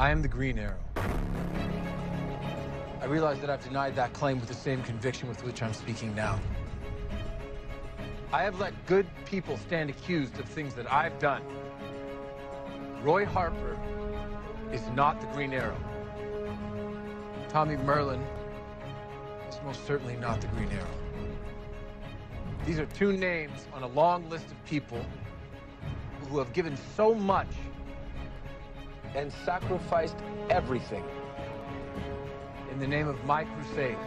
I am the Green Arrow. I realize that I've denied that claim with the same conviction with which I'm speaking now. I have let good people stand accused of things that I've done. Roy Harper is not the Green Arrow. Tommy Merlin is most certainly not the Green Arrow. These are two names on a long list of people who have given so much and sacrificed everything in the name of my crusade.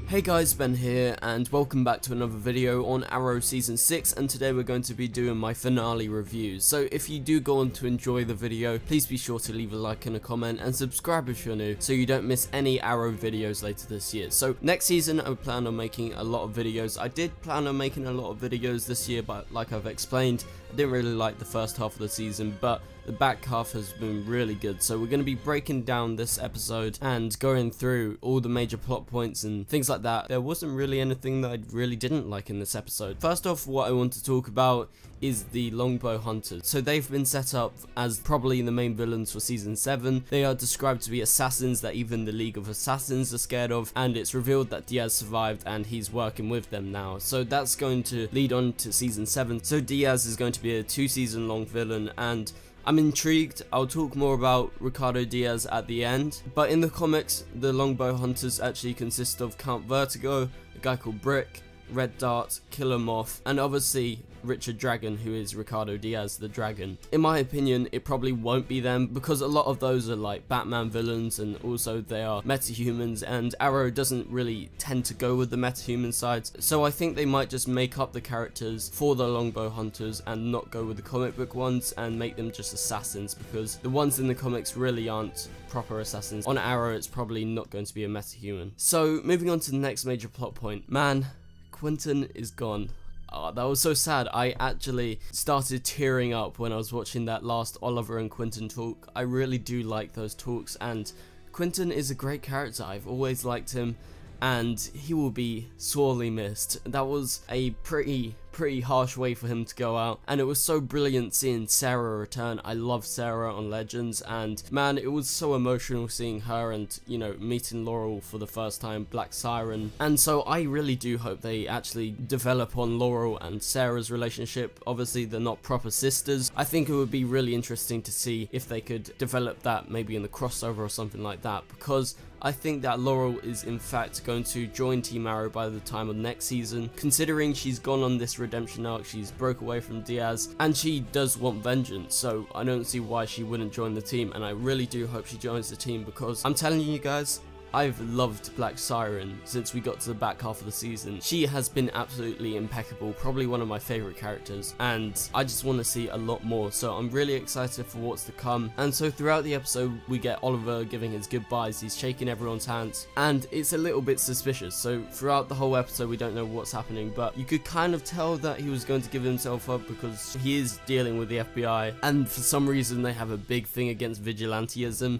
Hey guys, Ben here, and welcome back to another video on Arrow Season 6, and today we're going to be doing my finale reviews. So if you do go on to enjoy the video, please be sure to leave a like and a comment, and subscribe if you're new, so you don't miss any Arrow videos later this year. So next season I plan on making a lot of videos. I did plan on making a lot of videos this year, but like I've explained, I didn't really like the first half of the season, but the back half has been really good. So we're going to be breaking down this episode and going through all the major plot points and things like that. There wasn't really anything that I really didn't like in this episode. First off, what I want to talk about is the Longbow Hunters. So they've been set up as probably the main villains for season 7. They are described to be assassins that even the League of Assassins are scared of, and it's revealed that Diaz survived and he's working with them now. So that's going to lead on to season 7. So Diaz is going to be a 2-season long villain, and I'm intrigued. I'll talk more about Ricardo Diaz at the end, but in the comics, the Longbow Hunters actually consist of Count Vertigo, a guy called Brick, Red Dart, Killer Moth, and obviously Richard Dragon, who is Ricardo Diaz the Dragon. In my opinion, it probably won't be them, because a lot of those are like Batman villains, and also they are metahumans, and Arrow doesn't really tend to go with the metahuman sides, so I think they might just make up the characters for the Longbow Hunters and not go with the comic book ones and make them just assassins, because the ones in the comics really aren't proper assassins. On Arrow, it's probably not going to be a metahuman. So moving on to the next major plot point. Man, Quinton is gone. Oh, that was so sad. I actually started tearing up when I was watching that last Oliver and Quentin talk. I really do like those talks, and Quentin is a great character. I've always liked him, and he will be sorely missed. That was a pretty harsh way for him to go out, and it was so brilliant seeing Sarah return. I love Sarah on Legends, and man, it was so emotional seeing her and, you know, meeting Laurel for the first time, Black Siren. And so I really do hope they actually develop on Laurel and Sarah's relationship. Obviously they're not proper sisters. I think it would be really interesting to see if they could develop that maybe in the crossover or something like that, because I think that Laurel is in fact going to join Team Arrow by the time of next season, considering she's gone on this redemption arc, she's broke away from Diaz, and she does want vengeance, so I don't see why she wouldn't join the team, and I really do hope she joins the team, because I'm telling you guys, I've loved Black Siren since we got to the back half of the season. She has been absolutely impeccable, probably one of my favourite characters, and I just want to see a lot more, so I'm really excited for what's to come. And so throughout the episode we get Oliver giving his goodbyes, he's shaking everyone's hands, and it's a little bit suspicious. So throughout the whole episode we don't know what's happening, but you could kind of tell that he was going to give himself up, because he is dealing with the FBI, and for some reason they have a big thing against vigilantism.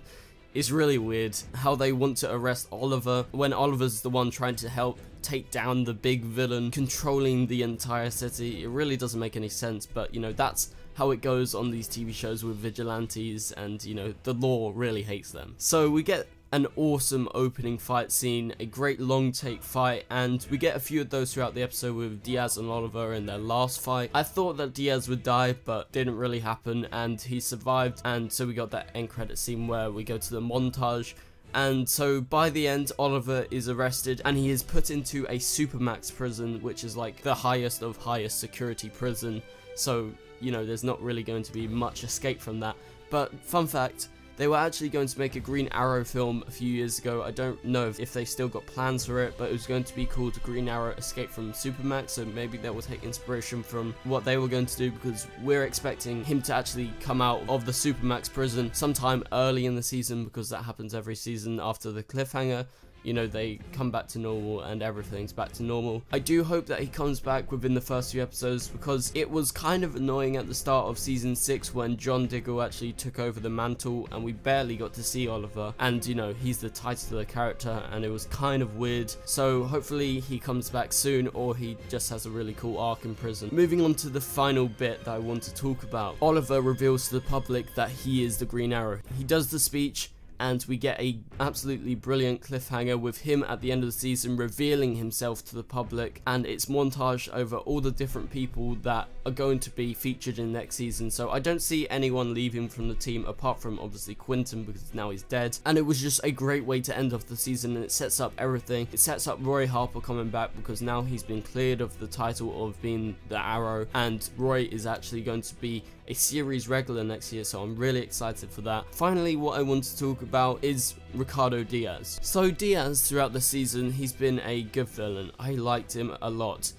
It's really weird how they want to arrest Oliver when Oliver's the one trying to help take down the big villain controlling the entire city. It really doesn't make any sense, but you know, that's how it goes on these TV shows with vigilantes, and you know, the law really hates them. So we get an awesome opening fight scene, a great long take fight, and we get a few of those throughout the episode with Diaz and Oliver in their last fight. I thought that Diaz would die, but didn't really happen, and he survived, and so we got that end credit scene where we go to the montage. And so by the end, Oliver is arrested and he is put into a Supermax prison, which is like the highest of highest security prison, so you know, there's not really going to be much escape from that. But fun fact, they were actually going to make a Green Arrow film a few years ago. I don't know if they still got plans for it, but it was going to be called Green Arrow Escape from Supermax, so maybe they will take inspiration from what they were going to do, because we're expecting him to actually come out of the Supermax prison sometime early in the season, because that happens every season after the cliffhanger. you know, they come back to normal and everything's back to normal. I do hope that he comes back within the first few episodes, because it was kind of annoying at the start of season 6 when John Diggle actually took over the mantle and we barely got to see Oliver, and you know, he's the titular character and it was kind of weird. So hopefully he comes back soon, or he just has a really cool arc in prison. Moving on to the final bit that I want to talk about, Oliver reveals to the public that he is the Green Arrow. He does the speech, and we get a absolutely brilliant cliffhanger with him at the end of the season revealing himself to the public, and it's montage over all the different people that are going to be featured in next season. So I don't see anyone leaving from the team apart from obviously Quentin, because now he's dead, and it was just a great way to end off the season, and it sets up everything. It sets up Roy Harper coming back, because now he's been cleared of the title of being the Arrow, and Roy is actually going to be a series regular next year, so I'm really excited for that. Finally, what I want to talk about is Ricardo Diaz. So Diaz, throughout the season, he's been a good villain. I liked him a lot,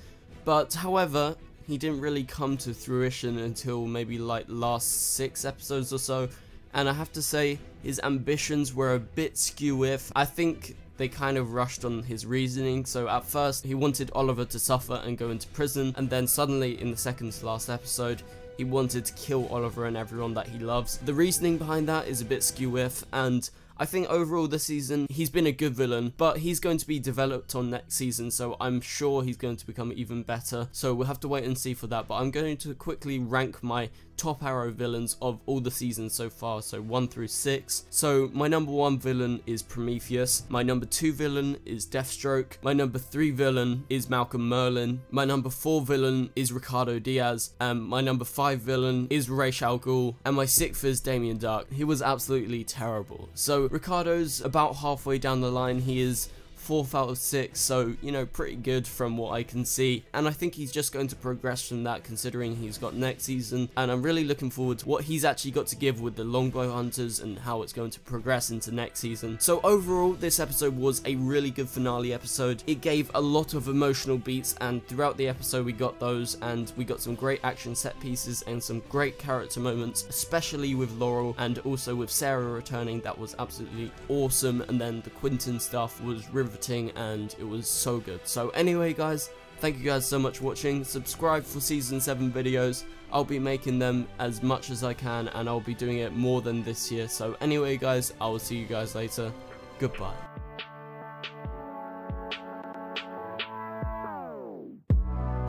but however, he didn't really come to fruition until maybe like last 6 episodes or so, and I have to say his ambitions were a bit skew-if. I think they kind of rushed on his reasoning. So at first he wanted Oliver to suffer and go into prison, and then suddenly in the second to last episode he wanted to kill Oliver and everyone that he loves. The reasoning behind that is a bit skew-if, and I think overall this season he's been a good villain, but he's going to be developed on next season, so I'm sure he's going to become even better. So we'll have to wait and see for that, but I'm going to quickly rank my top Arrow villains of all the seasons so far, so 1 through 6. So my number 1 villain is Prometheus, my number 2 villain is Deathstroke, my number 3 villain is Malcolm Merlyn, my number 4 villain is Ricardo Diaz, and my number 5 villain is Ra's al Ghul, and my 6th is Damien Darhk. He was absolutely terrible. So Ricardo's about halfway down the line. He is 4th out of 6, so you know, pretty good from what I can see, and I think he's just going to progress from that, considering he's got next season, and I'm really looking forward to what he's actually got to give with the Longbow Hunters and how it's going to progress into next season. So overall, this episode was a really good finale episode. It gave a lot of emotional beats, and throughout the episode we got those, and we got some great action set pieces and some great character moments, especially with Laurel and also with Sarah returning. That was absolutely awesome, and then the Quentin stuff was riveting, and it was so good. So anyway guys, thank you guys so much for watching. Subscribe for season 7 videos. I'll be making them as much as I can, and I'll be doing it more than this year. So anyway guys, I will see you guys later. Goodbye.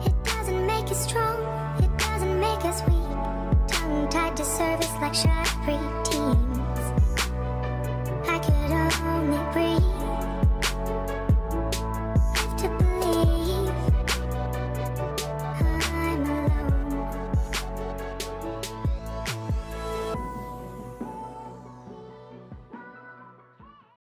It doesn't make us strong, it doesn't make us weak. Tongue tied to service like shark free.